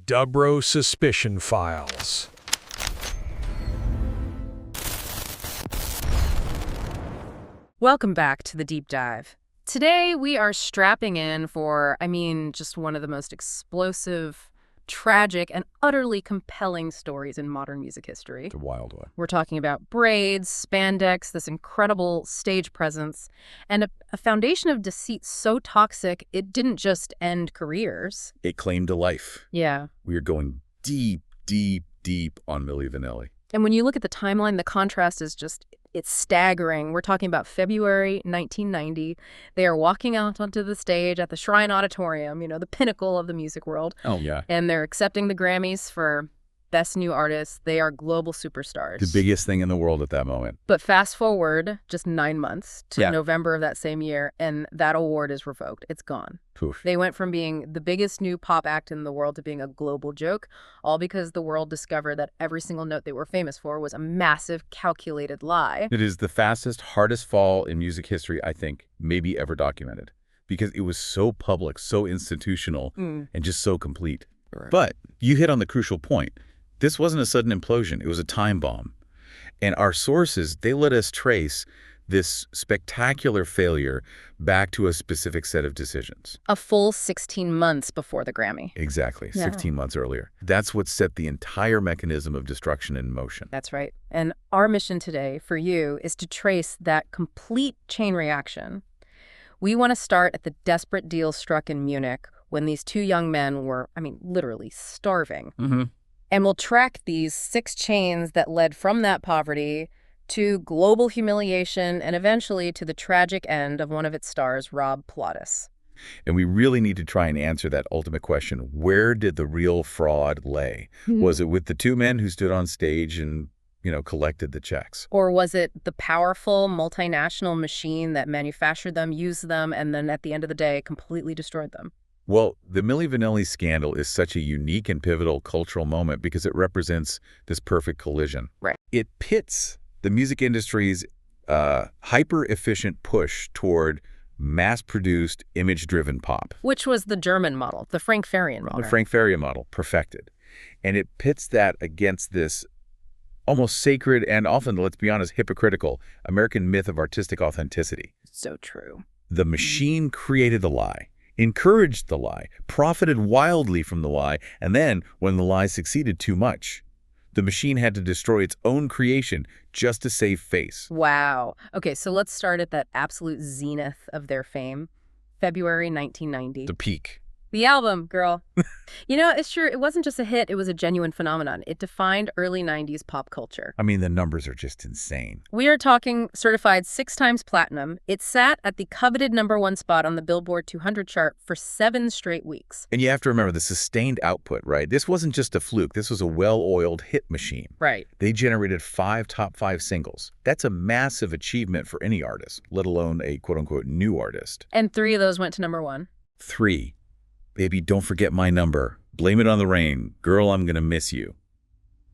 Dubro Suspicion Files. Welcome back to the Deep Dive. Today we are strapping in for, just one of the most explosive, tragic, and utterly compelling stories in modern music history. It's a wild one. We're talking about braids, spandex, this incredible stage presence, and a foundation of deceit so toxic it didn't just end careers. It claimed a life. Yeah. We are going deep, deep, deep on Milli Vanilli. And when you look at the timeline, the contrast is it's staggering. We're talking about February 1990. They are walking out onto the stage at the Shrine Auditorium, the pinnacle of the music world. Oh, yeah. And they're accepting the Grammys for Best New Artist. They are global superstars. The biggest thing in the world at that moment. But fast forward just 9 months to November of that same year, and that award is revoked. It's gone. Poof. They went from being the biggest new pop act in the world to being a global joke, all because the world discovered that every single note they were famous for was a massive, calculated lie. It is the fastest, hardest fall in music history, I think, maybe ever documented, because it was so public, so institutional, and just so complete. Right. But you hit on the crucial point. This wasn't a sudden implosion. It was a time bomb. And our sources, they let us trace this spectacular failure back to a specific set of decisions. A full 16 months before the Grammy. Exactly, Yeah. 16 months earlier. That's what set the entire mechanism of destruction in motion. That's right. And our mission today for you is to trace that complete chain reaction. We want to start at the desperate deal struck in Munich when these two young men were, literally starving. Mm-hmm. And we'll track these 6 chains that led from that poverty to global humiliation and eventually to the tragic end of one of its stars, Rob Pilatus. And we really need to try and answer that ultimate question. Where did the real fraud lay? Was it with the 2 men who stood on stage and, collected the checks? Or was it the powerful multinational machine that manufactured them, used them, and then at the end of the day completely destroyed them? Well, the Milli Vanilli scandal is such a unique and pivotal cultural moment because it represents this perfect collision. Right. It pits the music industry's hyper-efficient push toward mass-produced, image-driven pop. Which was the German model, the Frank Farian model. The Frank Farian model, perfected. And it pits that against this almost sacred and often, let's be honest, hypocritical American myth of artistic authenticity. So true. The machine created the lie, encouraged the lie, profited wildly from the lie, and then, when the lie succeeded too much, the machine had to destroy its own creation just to save face. Wow. Okay, so let's start at that absolute zenith of their fame, February 1990. The peak. The album, girl. It's true. It wasn't just a hit. It was a genuine phenomenon. It defined early 90s pop culture. The numbers are just insane. We are talking certified 6 times platinum. It sat at the coveted #1 spot on the Billboard 200 chart for 7 straight weeks. And you have to remember the sustained output, right? This wasn't just a fluke. This was a well-oiled hit machine. Right. They generated 5 top 5 singles. That's a massive achievement for any artist, let alone a quote-unquote new artist. And 3 of those went to #1. 3. Baby, don't forget my number. Blame it on the rain. Girl, I'm gonna miss you.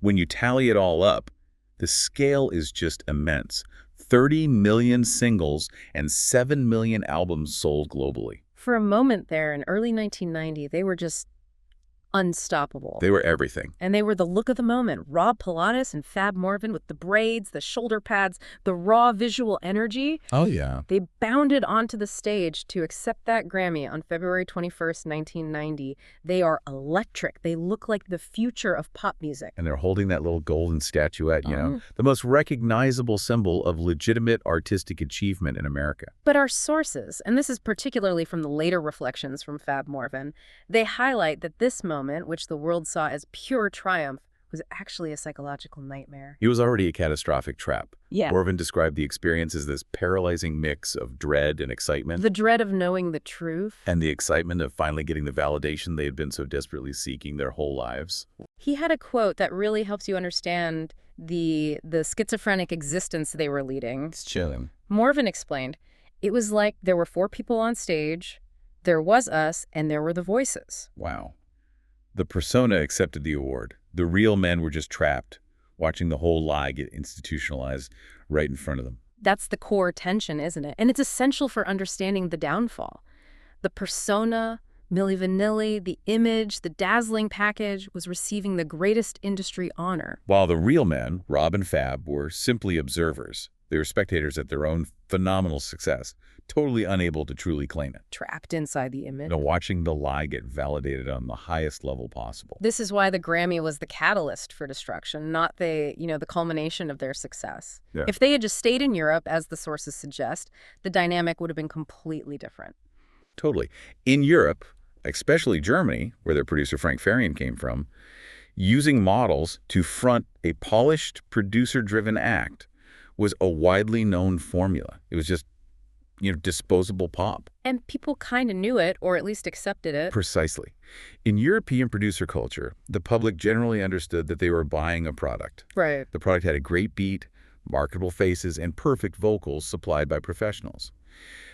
When you tally it all up, the scale is just immense. 30 million singles and 7 million albums sold globally. For a moment there in early 1990, they were just unstoppable. They were everything. And they were the look of the moment. Rob Pilatus and Fab Morvan with the braids, the shoulder pads, the raw visual energy. Oh, yeah. They bounded onto the stage to accept that Grammy on February 21st, 1990. They are electric. They look like the future of pop music. And they're holding that little golden statuette, the most recognizable symbol of legitimate artistic achievement in America. But our sources, and this is particularly from the later reflections from Fab Morvan, they highlight that this moment, which the world saw as pure triumph, was actually a psychological nightmare. It was already a catastrophic trap. Yeah. Morvan described the experience as this paralyzing mix of dread and excitement. The dread of knowing the truth. And the excitement of finally getting the validation they had been so desperately seeking their whole lives. He had a quote that really helps you understand the schizophrenic existence they were leading. It's chilling. Morvan explained, it was like there were 4 people on stage, there was us, and there were the voices. Wow. The persona accepted the award. The real men were just trapped, watching the whole lie get institutionalized right in front of them. That's the core tension, isn't it? And it's essential for understanding the downfall. The persona, Milli Vanilli, the image, the dazzling package, was receiving the greatest industry honor. While the real men, Rob and Fab, were simply observers. They were spectators at their own phenomenal success, totally unable to truly claim it. Trapped inside the image. Watching the lie get validated on the highest level possible. This is why the Grammy was the catalyst for destruction, not the culmination of their success. Yeah. If they had just stayed in Europe, as the sources suggest, the dynamic would have been completely different. Totally. In Europe, especially Germany, where their producer Frank Farian came from, using models to front a polished, producer-driven act was a widely known formula. It was just, disposable pop. And people kind of knew it, or at least accepted it. Precisely. In European producer culture, the public generally understood that they were buying a product. Right. The product had a great beat, marketable faces, and perfect vocals supplied by professionals.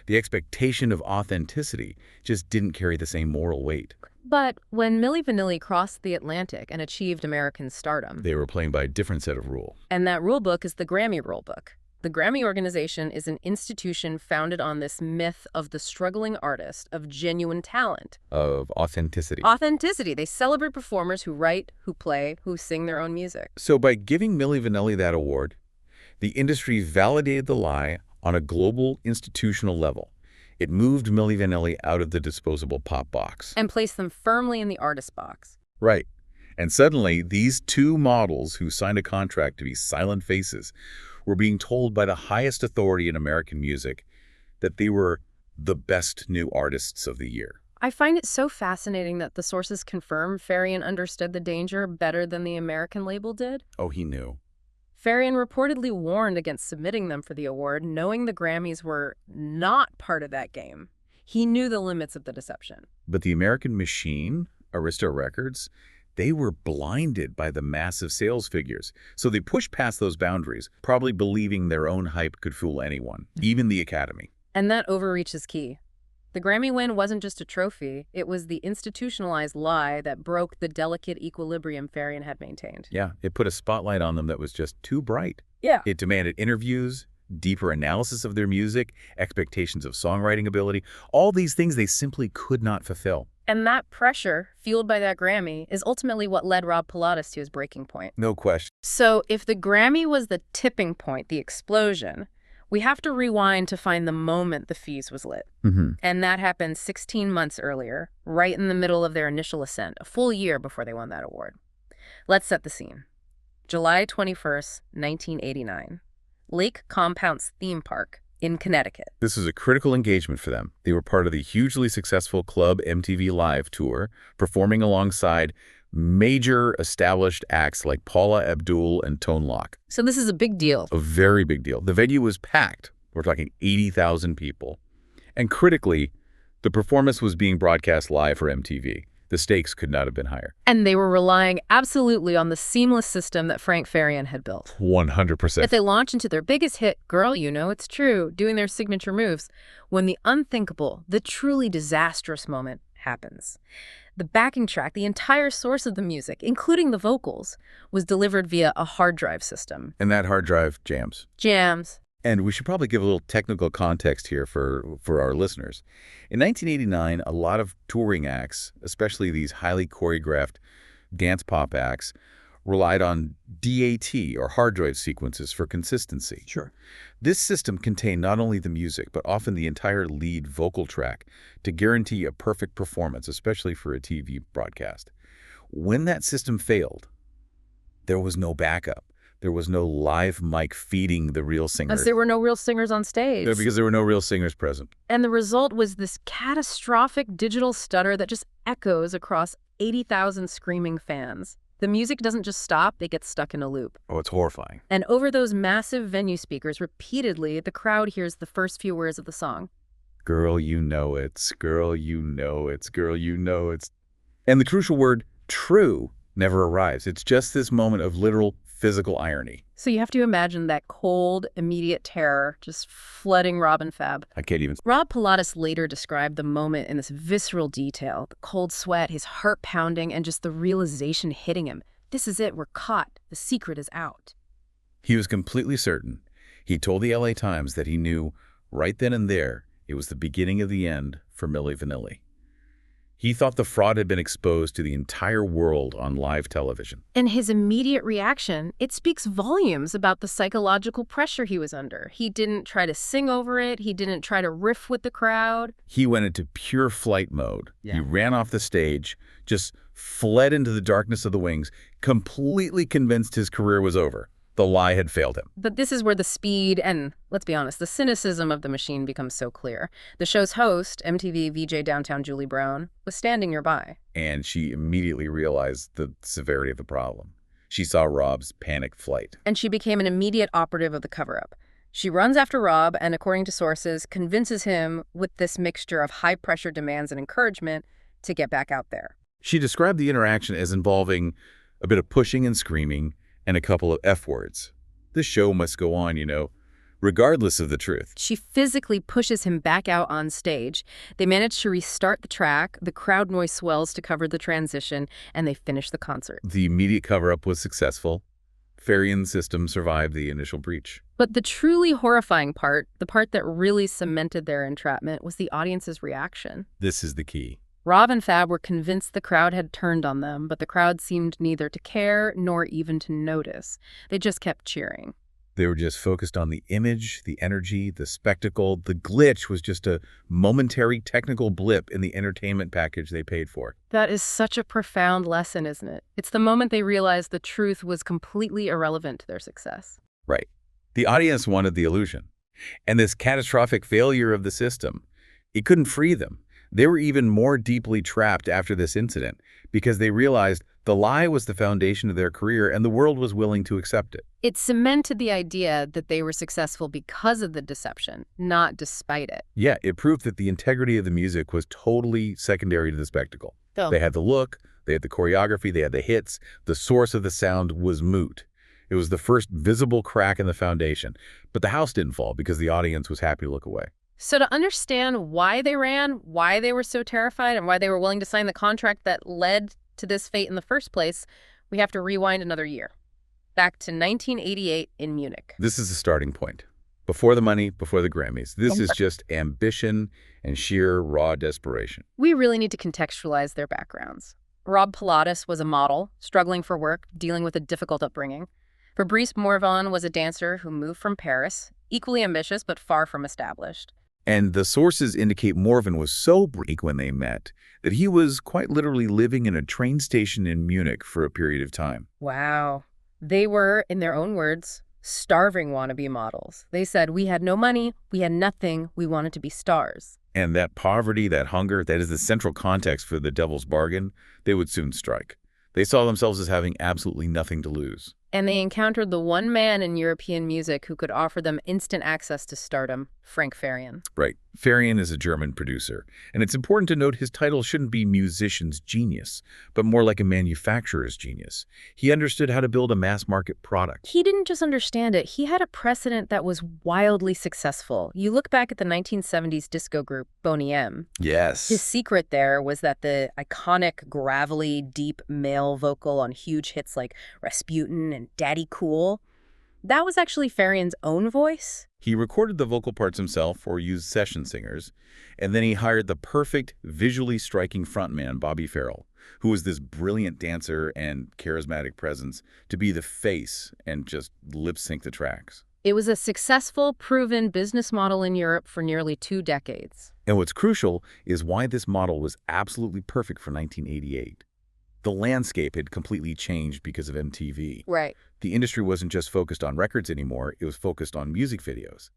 The expectation of authenticity just didn't carry the same moral weight. But when Milli Vanilli crossed the Atlantic and achieved American stardom, They were playing by a different set of rules. and that rule book is the Grammy rule book. The Grammy organization is an institution founded on this myth of the struggling artist, of genuine talent. Of authenticity. Authenticity. They celebrate performers who write, who play, who sing their own music. So by giving Milli Vanilli that award, the industry validated the lie on a global institutional level. It moved Milli Vanilli out of the disposable pop box. And placed them firmly in the artist box. Right. And suddenly, these two models who signed a contract to be silent faces were being told by the highest authority in American music that they were the best new artists of the year. I find it so fascinating that the sources confirm Farian understood the danger better than the American label did. Oh, he knew. Farian reportedly warned against submitting them for the award, knowing the Grammys were not part of that game. He knew the limits of the deception. But the American machine, Arista Records, they were blinded by the massive sales figures. So they pushed past those boundaries, probably believing their own hype could fool anyone, even the Academy. And that overreach is key. The Grammy win wasn't just a trophy, it was the institutionalized lie that broke the delicate equilibrium Farian had maintained. Yeah, it put a spotlight on them that was just too bright. Yeah. It demanded interviews, deeper analysis of their music, expectations of songwriting ability, all these things they simply could not fulfill. And that pressure, fueled by that Grammy, is ultimately what led Rob Pilatus to his breaking point. No question. So if the Grammy was the tipping point, the explosion, we have to rewind to find the moment the fuse was lit. And that happened 16 months earlier, right in the middle of their initial ascent, a full year before they won that award. Let's set the scene. July 21st, 1989. Lake Compounce Theme Park in Connecticut. This was a critical engagement for them. They were part of the hugely successful Club MTV Live tour, performing alongside major established acts like Paula Abdul and Tone Loc. So this is a big deal. A very big deal. The venue was packed. We're talking 80,000 people. And critically, the performance was being broadcast live for MTV. The stakes could not have been higher. And they were relying absolutely on the seamless system that Frank Farian had built. 100%. If they launch into their biggest hit, Girl, You Know It's True, doing their signature moves, when the unthinkable, the truly disastrous moment happens. The backing track, the entire source of the music, including the vocals, was delivered via a hard drive system. And that hard drive jams. Jams. And we should probably give a little technical context here for our listeners. In 1989, a lot of touring acts, especially these highly choreographed dance pop acts, relied on DAT, or hard drive sequences, for consistency. Sure. This system contained not only the music, but often the entire lead vocal track to guarantee a perfect performance, especially for a TV broadcast. When that system failed, there was no backup. There was no live mic feeding the real singers. As there were no real singers on stage. Because there were no real singers present. And the result was this catastrophic digital stutter that just echoes across 80,000 screaming fans. The music doesn't just stop, it gets stuck in a loop. Oh, it's horrifying. And over those massive venue speakers, repeatedly, the crowd hears the first few words of the song. Girl, you know it's, girl, you know it's, girl, you know it's. And the crucial word, true, never arrives. It's just this moment of literal physical irony. So you have to imagine that cold, immediate terror just flooding Rob and Fab. I can't even. Rob Pilatus later described the moment in this visceral detail, the cold sweat, his heart pounding, and just the realization hitting him. This is it, we're caught. The secret is out. He was completely certain. He told the LA Times that he knew right then and there it was the beginning of the end for Milli Vanilli. He thought the fraud had been exposed to the entire world on live television. And his immediate reaction, it speaks volumes about the psychological pressure he was under. He didn't try to sing over it. He didn't try to riff with the crowd. He went into pure flight mode. He ran off the stage, just fled into the darkness of the wings, completely convinced his career was over. The lie had failed him. But this is where the speed and, let's be honest, the cynicism of the machine becomes so clear. The show's host, MTV VJ Downtown Julie Brown, was standing nearby. And she immediately realized the severity of the problem. She saw Rob's panicked flight. And she became an immediate operative of the cover-up. She runs after Rob and, according to sources, convinces him with this mixture of high-pressure demands and encouragement to get back out there. She described the interaction as involving a bit of pushing and screaming, and a couple of F words. The show must go on, regardless of the truth. She physically pushes him back out on stage. They manage to restart the track, the crowd noise swells to cover the transition, and they finish the concert. The immediate cover-up was successful. Farian's system survived the initial breach. But the truly horrifying part, the part that really cemented their entrapment, was the audience's reaction. This is the key. Rob and Fab were convinced the crowd had turned on them, but the crowd seemed neither to care nor even to notice. They just kept cheering. They were just focused on the image, the energy, the spectacle. The glitch was just a momentary technical blip in the entertainment package they paid for. That is such a profound lesson, isn't it? It's the moment they realized the truth was completely irrelevant to their success. Right. The audience wanted the illusion. And this catastrophic failure of the system, it couldn't free them. They were even more deeply trapped after this incident because they realized the lie was the foundation of their career and the world was willing to accept it. It cemented the idea that they were successful because of the deception, not despite it. Yeah, it proved that the integrity of the music was totally secondary to the spectacle. They had the look, they had the choreography, they had the hits. The source of the sound was moot. It was the first visible crack in the foundation. But the house didn't fall because the audience was happy to look away. So to understand why they ran, why they were so terrified, and why they were willing to sign the contract that led to this fate in the first place, we have to rewind another year, back to 1988 in Munich. This is the starting point. Before the money, before the Grammys. This is just ambition and sheer raw desperation. We really need to contextualize their backgrounds. Rob Pilatus was a model, struggling for work, dealing with a difficult upbringing. Fabrice Morvan was a dancer who moved from Paris, equally ambitious but far from established. And the sources indicate Morvan was so bleak when they met that he was quite literally living in a train station in Munich for a period of time. Wow. They were, in their own words, starving wannabe models. They said, we had no money, we had nothing, we wanted to be stars. And that poverty, that hunger, that is the central context for the devil's bargain, they would soon strike. They saw themselves as having absolutely nothing to lose. And they encountered the one man in European music who could offer them instant access to stardom, Frank Farian. Right. Farian is a German producer, and it's important to note his title shouldn't be musician's genius, but more like a manufacturer's genius. He understood how to build a mass-market product. He didn't just understand it, he had a precedent that was wildly successful. You look back at the 1970s disco group Boney M. Yes. His secret there was that the iconic, gravelly, deep male vocal on huge hits like Rasputin and Daddy Cool, that was actually Farian's own voice. He recorded the vocal parts himself or used session singers, and then he hired the perfect, visually striking frontman, Bobby Farrell, who was this brilliant dancer and charismatic presence, to be the face and just lip-sync the tracks. It was a successful, proven business model in Europe for nearly 2 decades. And what's crucial is why this model was absolutely perfect for 1988. The landscape had completely changed because of MTV. Right. The industry wasn't just focused on records anymore, it was focused on music videos.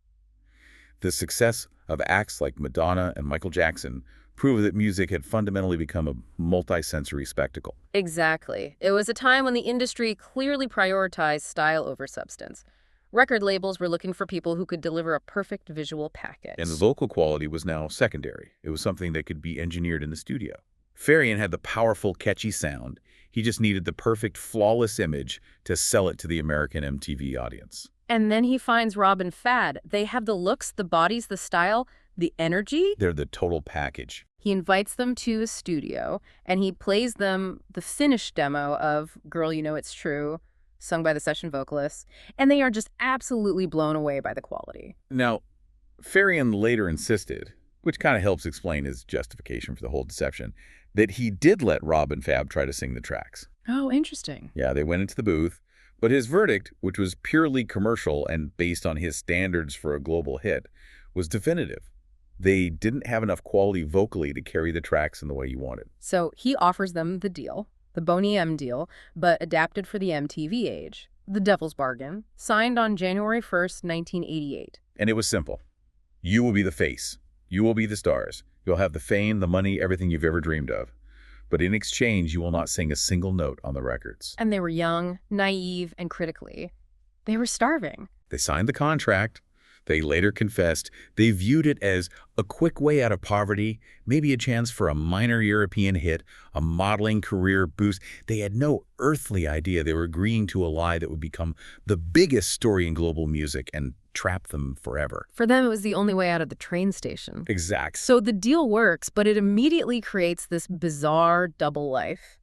The success of acts like Madonna and Michael Jackson proved that music had fundamentally become a multi-sensory spectacle. Exactly. It was a time when the industry clearly prioritized style over substance. Record labels were looking for people who could deliver a perfect visual package. And the vocal quality was now secondary. It was something that could be engineered in the studio. Farian had the powerful, catchy sound. He just needed the perfect, flawless image to sell it to the American MTV audience. And then he finds Rob and Fab. They have the looks, the bodies, the style, the energy. They're the total package. He invites them to his studio, and he plays them the finished demo of Girl, You Know It's True, sung by the session vocalists, and they are just absolutely blown away by the quality. Now, Farian later insisted, which kind of helps explain his justification for the whole deception, that he did let Rob and Fab try to sing the tracks. Oh, interesting. Yeah, they went into the booth, but his verdict, which was purely commercial and based on his standards for a global hit, was definitive. They didn't have enough quality vocally to carry the tracks in the way he wanted. So he offers them the deal, the Boney M deal, but adapted for the MTV age. The Devil's Bargain, signed on January 1st, 1988. And it was simple. You will be the face. You will be the stars. You'll have the fame, the money, everything you've ever dreamed of. But in exchange, you will not sing a single note on the records. And they were young, naive, and critically. They were starving. They signed the contract. They later confessed they viewed it as a quick way out of poverty, maybe a chance for a minor European hit, a modeling career boost. They had no earthly idea they were agreeing to a lie that would become the biggest story in global music and trap them forever. For them, it was the only way out of the train station. Exact. So the deal works, but it immediately creates this bizarre double life.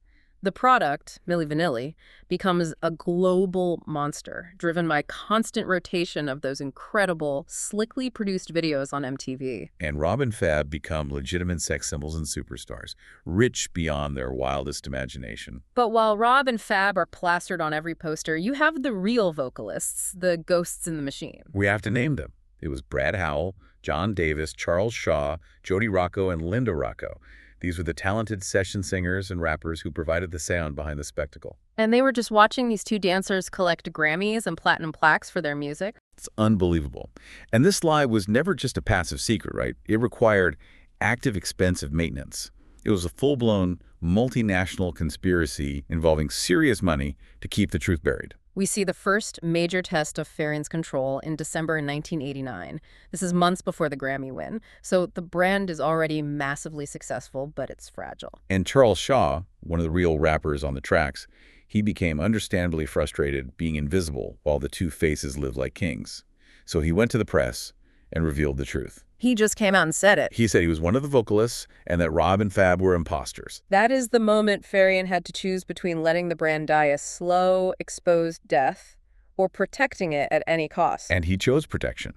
The product, Milli Vanilli, becomes a global monster, driven by constant rotation of those incredible, slickly produced videos on MTV. And Rob and Fab become legitimate sex symbols and superstars, rich beyond their wildest imagination. But while Rob and Fab are plastered on every poster, you have the real vocalists, the ghosts in the machine. We have to name them. It was Brad Howell, John Davis, Charles Shaw, Jody Rocco, and Linda Rocco. These were the talented session singers and rappers who provided the sound behind the spectacle. And they were just watching these two dancers collect Grammys and platinum plaques for their music. It's unbelievable. And this lie was never just a passive secret, right? It required active, expensive maintenance. It was a full-blown, multinational conspiracy involving serious money to keep the truth buried. We see the first major test of Farian's control in December 1989. This is months before the Grammy win, so the brand is already massively successful, but it's fragile. And Charles Shaw, one of the real rappers on the tracks, he became understandably frustrated being invisible while the two faces lived like kings. So he went to the press and revealed the truth. He just came out and said it. He said he was one of the vocalists and that Rob and Fab were imposters. That is the moment Farian had to choose between letting the brand die a slow, exposed death or protecting it at any cost. And he chose protection.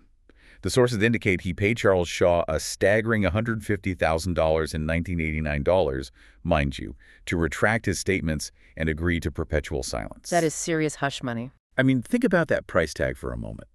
The sources indicate he paid Charles Shaw a staggering $150,000 in 1989 dollars, mind you, to retract his statements and agree to perpetual silence. That is serious hush money. I mean, think about that price tag for a moment.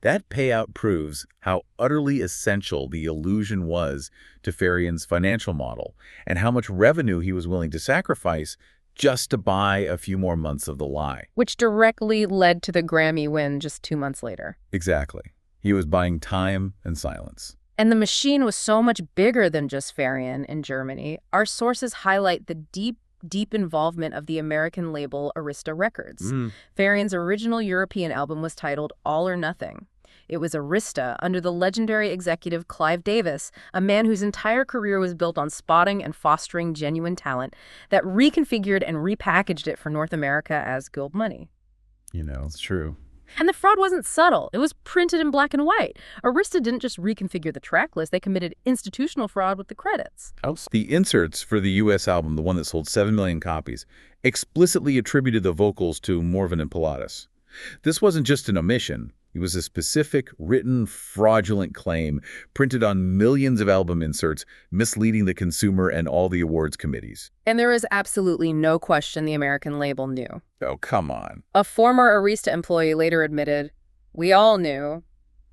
That payout proves how utterly essential the illusion was to Farian's financial model and how much revenue he was willing to sacrifice just to buy a few more months of the lie. Which directly led to the Grammy win just 2 months later. Exactly. He was buying time and silence. And the machine was so much bigger than just Farian in Germany. Our sources highlight the deep involvement of the American label Arista Records. Farian's original European album was titled All or Nothing. It was Arista under the legendary executive Clive Davis, a man whose entire career was built on spotting and fostering genuine talent, that reconfigured and repackaged it for North America as Gold Money. You know, it's true. And the fraud wasn't subtle. It was printed in black and white. Arista didn't just reconfigure the track list. They committed institutional fraud with the credits. The inserts for the U.S. album, the one that sold 7 million copies, explicitly attributed the vocals to Morvan and Pilatus. This wasn't just an omission. It was a specific, written, fraudulent claim printed on millions of album inserts, misleading the consumer and all the awards committees. And there is absolutely no question the American label knew. Oh, come on. A former Arista employee later admitted, "We all knew.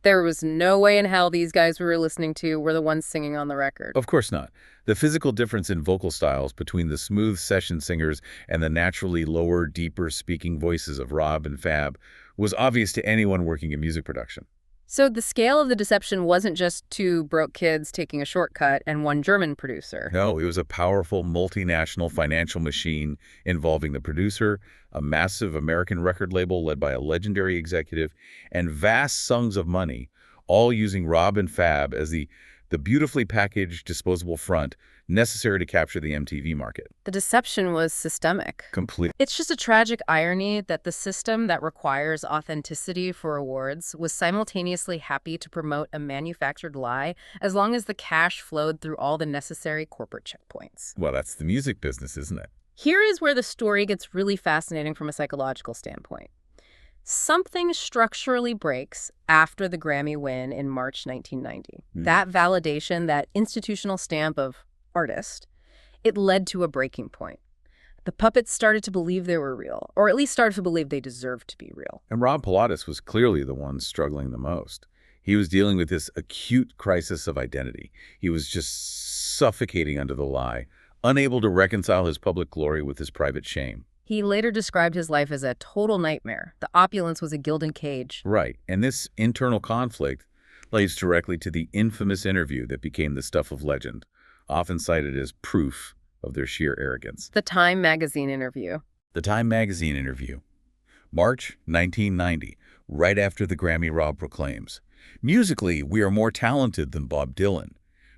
There was no way in hell these guys we were listening to were the ones singing on the record." Of course not. The physical difference in vocal styles between the smooth session singers and the naturally lower, deeper speaking voices of Rob and Fab was obvious to anyone working in music production. So the scale of the deception wasn't just two broke kids taking a shortcut and one German producer. No, it was a powerful multinational financial machine involving the producer, a massive American record label led by a legendary executive, and vast sums of money, all using Rob and Fab as the beautifully packaged disposable front necessary to capture the MTV market. The deception was systemic. Complete. It's just a tragic irony that the system that requires authenticity for awards was simultaneously happy to promote a manufactured lie as long as the cash flowed through all the necessary corporate checkpoints. Well, that's the music business, isn't it? Here is where the story gets really fascinating from a psychological standpoint. Something structurally breaks after the Grammy win in March 1990. That validation, that institutional stamp of artist, It led to a breaking point. The puppets started to believe they were real, or at least started to believe they deserved to be real. And Rob Pilatus was clearly the one struggling the most. He was dealing with this acute crisis of identity. He was just suffocating under the lie, unable to reconcile his public glory with his private shame. He later described his life as a total nightmare. The opulence was a gilded cage. Right, and this internal conflict leads directly to the infamous interview that became the stuff of legend, often cited as proof of their sheer arrogance. The Time magazine interview. The Time magazine interview. March 1990, right after the Grammy, Rob proclaims, "Musically, we are more talented than Bob Dylan.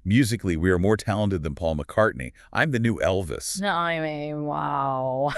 Musically, we are more talented than Paul McCartney. I'm the new Elvis." I mean, wow.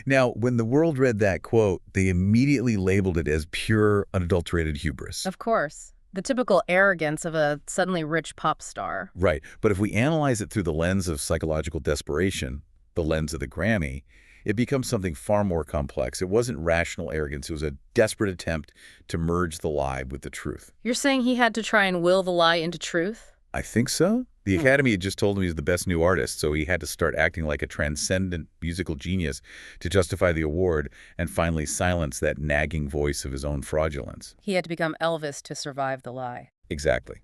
Now, when the world read that quote, they immediately labeled it as pure, unadulterated hubris. Of course. The typical arrogance of a suddenly rich pop star. Right, but if we analyze it through the lens of psychological desperation, the lens of the Grammy, it becomes something far more complex. It wasn't rational arrogance. It was a desperate attempt to merge the lie with the truth. You're saying he had to try and will the lie into truth? I think so. The Academy had just told him he was the best new artist, so he had to start acting like a transcendent musical genius to justify the award and finally silence that nagging voice of his own fraudulence. He had to become Elvis to survive the lie. Exactly.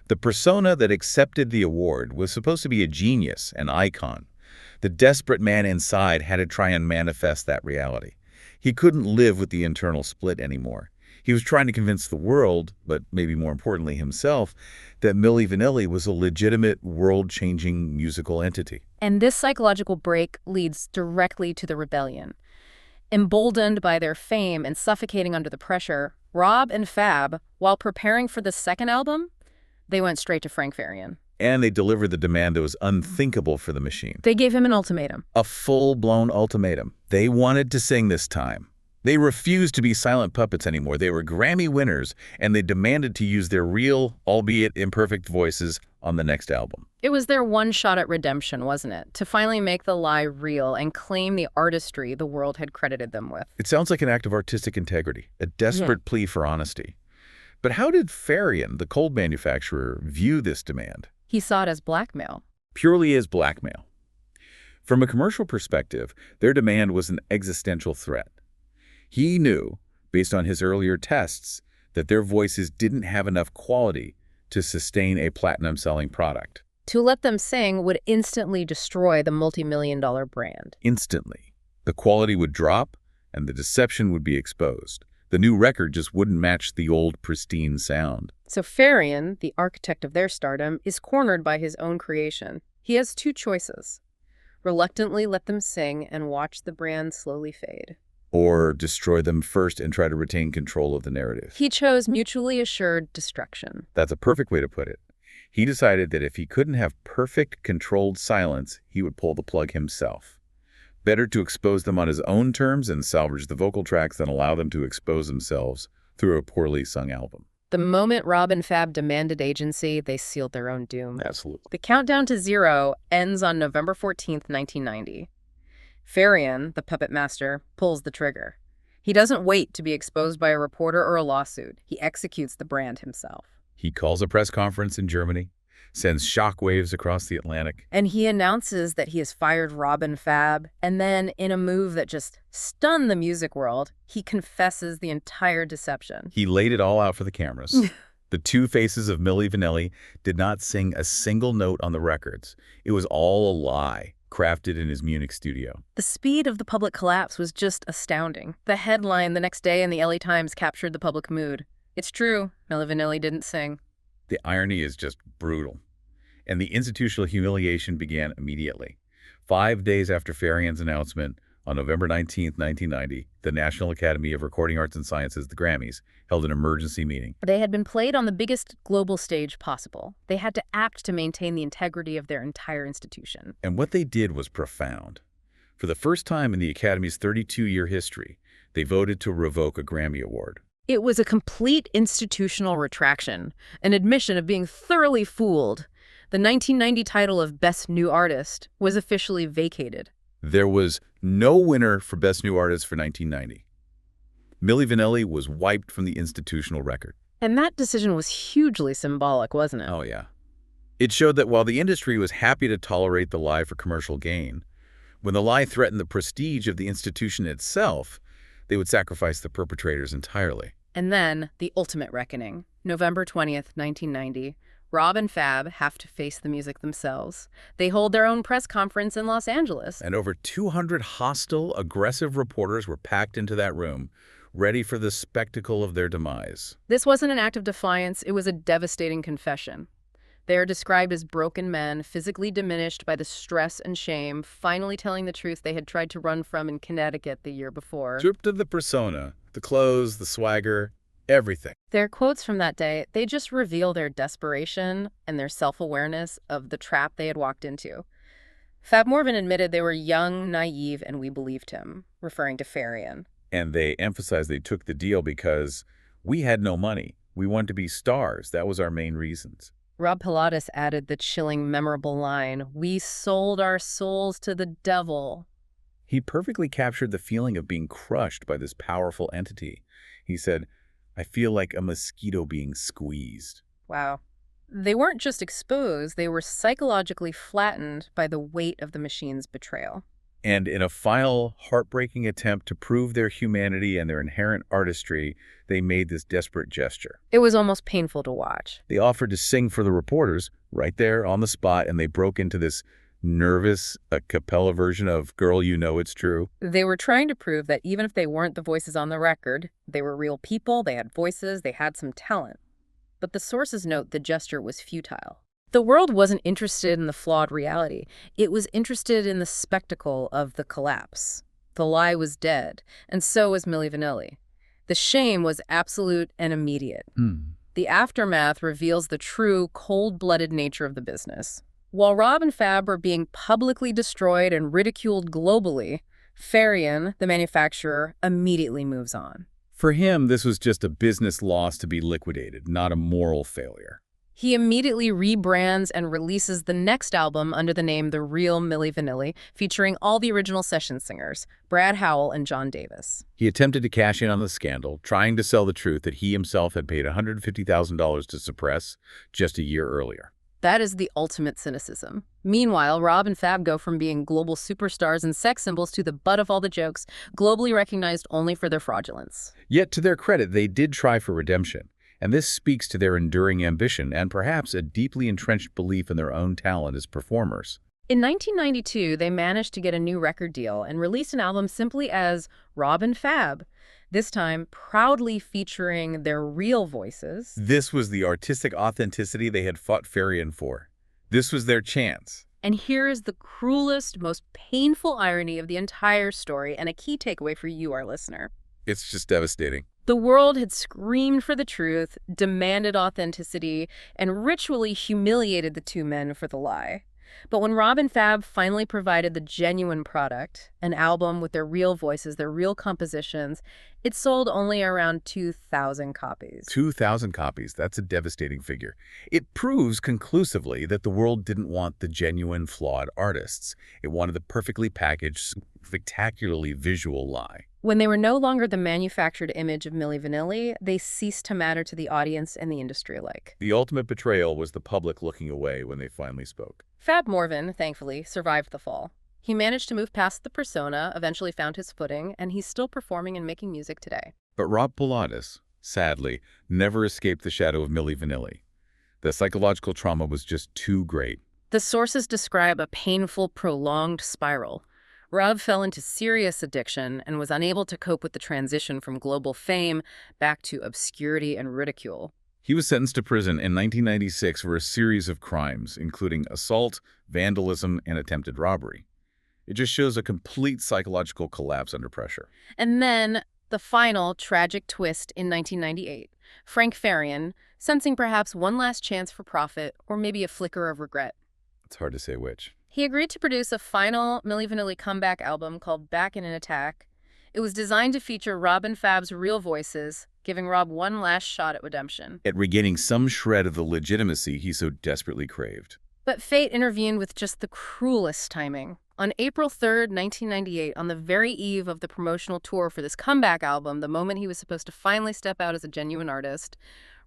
The persona that accepted the award was supposed to be a genius, an icon. The desperate man inside had to try and manifest that reality. He couldn't live with the internal split anymore. He was trying to convince the world, but maybe more importantly himself, that Milli Vanilli was a legitimate, world-changing musical entity. And this psychological break leads directly to the rebellion. Emboldened by their fame and suffocating under the pressure, Rob and Fab, while preparing for the second album, they went straight to Frank Farian. And they delivered the demand that was unthinkable for the machine. They gave him an ultimatum. A full-blown ultimatum. They wanted to sing this time. They refused to be silent puppets anymore. They were Grammy winners, and they demanded to use their real, albeit imperfect voices on the next album. It was their one shot at redemption, wasn't it? To finally make the lie real and claim the artistry the world had credited them with. It sounds like an act of artistic integrity, a desperate plea for honesty. But how did Farian, the cold manufacturer, view this demand? He saw it as blackmail. Purely as blackmail. From a commercial perspective, their demand was an existential threat. He knew, based on his earlier tests, that their voices didn't have enough quality to sustain a platinum-selling product. To let them sing would instantly destroy the multi-million-dollar brand. Instantly. The quality would drop, and the deception would be exposed. The new record just wouldn't match the old, pristine sound. So Farian, the architect of their stardom, is cornered by his own creation. He has two choices. Reluctantly let them sing and watch the brand slowly fade. Or destroy them first and try to retain control of the narrative. He chose mutually assured destruction. That's a perfect way to put it. He decided that if he couldn't have perfect, controlled silence, he would pull the plug himself. Better to expose them on his own terms and salvage the vocal tracks than allow them to expose themselves through a poorly sung album. The moment Rob and Fab demanded agency, they sealed their own doom. Absolutely. The countdown to zero ends on November 14th, 1990. Farian, the puppet master, pulls the trigger. He doesn't wait to be exposed by a reporter or a lawsuit. He executes the brand himself. He calls a press conference in Germany, sends shockwaves across the Atlantic. And he announces that he has fired Rob and Fab, and then, in a move that just stunned the music world, he confesses the entire deception. He laid it all out for the cameras. The two faces of Milli Vanilli did not sing a single note on the records. It was all a lie, crafted in his Munich studio. The speed of the public collapse was just astounding. The headline the next day in the LA Times captured the public mood. It's true, Milli Vanilli didn't sing. The irony is just brutal. And the institutional humiliation began immediately. 5 days after Farian's announcement, on November 19, 1990, the National Academy of Recording Arts and Sciences, the Grammys, held an emergency meeting. They had been played on the biggest global stage possible. They had to act to maintain the integrity of their entire institution. And what they did was profound. For the first time in the Academy's 32-year history, they voted to revoke a Grammy Award. It was a complete institutional retraction, an admission of being thoroughly fooled. The 1990 title of Best New Artist was officially vacated. There was no winner for Best New Artist for 1990. Milli Vanilli was wiped from the institutional record. And that decision was hugely symbolic, wasn't it? Oh, yeah. It showed that while the industry was happy to tolerate the lie for commercial gain, when the lie threatened the prestige of the institution itself, they would sacrifice the perpetrators entirely. And then, the ultimate reckoning. November 20th, 1990. Rob and Fab have to face the music themselves. They hold their own press conference in Los Angeles. And over 200 hostile, aggressive reporters were packed into that room, ready for the spectacle of their demise. This wasn't an act of defiance, it was a devastating confession. They are described as broken men, physically diminished by the stress and shame, finally telling the truth they had tried to run from in Connecticut the year before. Stripped of the persona, the clothes, the swagger, everything. Their quotes from that day, they just reveal their desperation and their self-awareness of the trap they had walked into. Fab Morvan admitted they were young, naive, and we believed him, referring to Farian. And they emphasized they took the deal because we had no money. We wanted to be stars. That was our main reasons. Rob Pilatus added the chilling, memorable line, "We sold our souls to the devil." He perfectly captured the feeling of being crushed by this powerful entity. He said, "I feel like a mosquito being squeezed." Wow. They weren't just exposed, they were psychologically flattened by the weight of the machine's betrayal. And in a final, heartbreaking attempt to prove their humanity and their inherent artistry, they made this desperate gesture. It was almost painful to watch. They offered to sing for the reporters right there on the spot, and they broke into this nervous a cappella version of Girl, You Know It's True. They were trying to prove that even if they weren't the voices on the record, they were real people, they had voices, they had some talent. But the sources note the gesture was futile. The world wasn't interested in the flawed reality. It was interested in the spectacle of the collapse. The lie was dead, and so was Milli Vanilli. The shame was absolute and immediate. The aftermath reveals the true, cold-blooded nature of the business. While Rob and Fab were being publicly destroyed and ridiculed globally, Farian, the manufacturer, immediately moves on. For him, this was just a business loss to be liquidated, not a moral failure. He immediately rebrands and releases the next album under the name The Real Milli Vanilli, featuring all the original session singers, Brad Howell and John Davis. He attempted to cash in on the scandal, trying to sell the truth that he himself had paid $150,000 to suppress just a year earlier. That is the ultimate cynicism. Meanwhile, Rob and Fab go from being global superstars and sex symbols to the butt of all the jokes, globally recognized only for their fraudulence. Yet, to their credit, they did try for redemption. And this speaks to their enduring ambition and perhaps a deeply entrenched belief in their own talent as performers. In 1992, they managed to get a new record deal and released an album simply as Rob and Fab, this time proudly featuring their real voices. This was the artistic authenticity they had fought Farian for. This was their chance. And here is the cruelest, most painful irony of the entire story and a key takeaway for you, our listener. It's just devastating. The world had screamed for the truth, demanded authenticity, and ritually humiliated the two men for the lie. But when Rob and Fab finally provided the genuine product, an album with their real voices, their real compositions, it sold only around 2,000 copies. 2,000 copies. That's a devastating figure. It proves conclusively that the world didn't want the genuine, flawed artists. It wanted the perfectly packaged, spectacularly visual lie. When they were no longer the manufactured image of Milli Vanilli, they ceased to matter to the audience and the industry alike. The ultimate betrayal was the public looking away when they finally spoke. Fab Morvan, thankfully, survived the fall. He managed to move past the persona, eventually found his footing, and he's still performing and making music today. But Rob Pilatus, sadly, never escaped the shadow of Milli Vanilli. The psychological trauma was just too great. The sources describe a painful, prolonged spiral. Rob fell into serious addiction and was unable to cope with the transition from global fame back to obscurity and ridicule. He was sentenced to prison in 1996 for a series of crimes, including assault, vandalism, and attempted robbery. It just shows a complete psychological collapse under pressure. And then, the final tragic twist in 1998. Frank Farian, sensing perhaps one last chance for profit, or maybe a flicker of regret. It's hard to say which. He agreed to produce a final Milli Vanilli comeback album called Back in an Attack. It was designed to feature Rob and Fab's real voices, giving Rob one last shot at redemption. At regaining some shred of the legitimacy he so desperately craved. But fate intervened with just the cruelest timing. On April 3rd, 1998, on the very eve of the promotional tour for this comeback album, the moment he was supposed to finally step out as a genuine artist,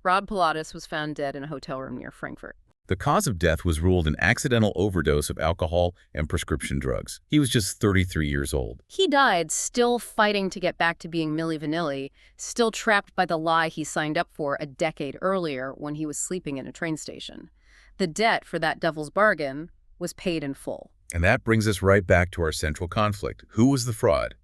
Rob Pilatus was found dead in a hotel room near Frankfurt. The cause of death was ruled an accidental overdose of alcohol and prescription drugs. He was just 33 years old. He died still fighting to get back to being Milli Vanilli, still trapped by the lie he signed up for a decade earlier when he was sleeping in a train station. The debt for that devil's bargain was paid in full. And that brings us right back to our central conflict. Who was the fraud?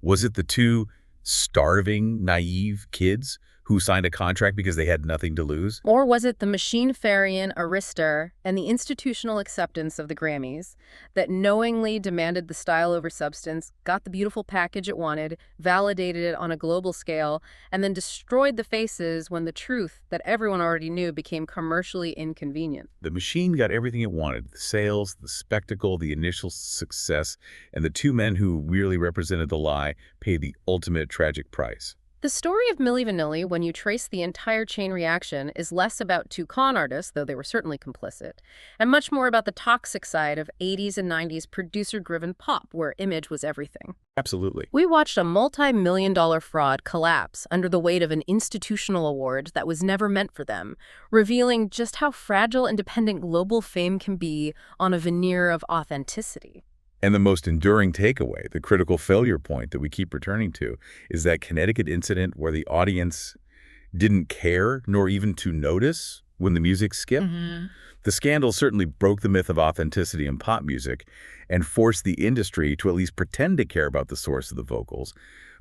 Was it the two starving, naive kids who signed a contract because they had nothing to lose? Or was it the machine Farian, Arista, and the institutional acceptance of the Grammys that knowingly demanded the style over substance, got the beautiful package it wanted, validated it on a global scale, and then destroyed the faces when the truth that everyone already knew became commercially inconvenient? The machine got everything it wanted: the sales, the spectacle, the initial success, and the two men who really represented the lie paid the ultimate tragic price. The story of Milli Vanilli, when you trace the entire chain reaction, is less about two con artists, though they were certainly complicit, and much more about the toxic side of 80s and 90s producer-driven pop, where image was everything. Absolutely. We watched a multi-million-dollar fraud collapse under the weight of an institutional award that was never meant for them, revealing just how fragile independent global fame can be on a veneer of authenticity. And the most enduring takeaway, the critical failure point that we keep returning to, is that Connecticut incident where the audience didn't care nor even to notice when the music skipped. The scandal certainly broke the myth of authenticity in pop music and forced the industry to at least pretend to care about the source of the vocals.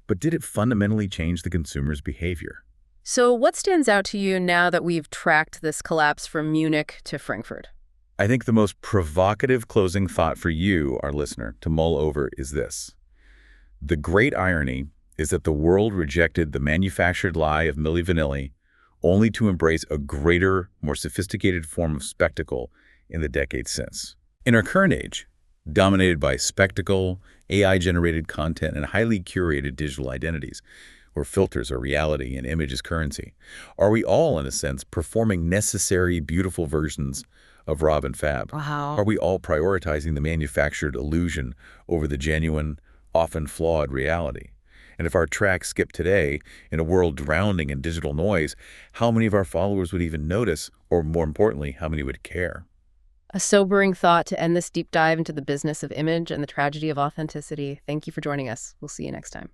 But did it fundamentally change the consumer's behavior? So what stands out to you now that we've tracked this collapse from Munich to Frankfurt? I think the most provocative closing thought for you, our listener, to mull over is this. The great irony is that the world rejected the manufactured lie of Milli Vanilli only to embrace a greater, more sophisticated form of spectacle in the decades since. In our current age, dominated by spectacle, AI-generated content, and highly curated digital identities, where filters are reality and image is currency, are we all, in a sense, performing necessary, beautiful versions of Rob and Fab? Wow. Are we all prioritizing the manufactured illusion over the genuine, often flawed reality? And if our track skipped today in a world drowning in digital noise, how many of our followers would even notice, or more importantly, how many would care? A sobering thought to end this deep dive into the business of image and the tragedy of authenticity. Thank you for joining us. We'll see you next time.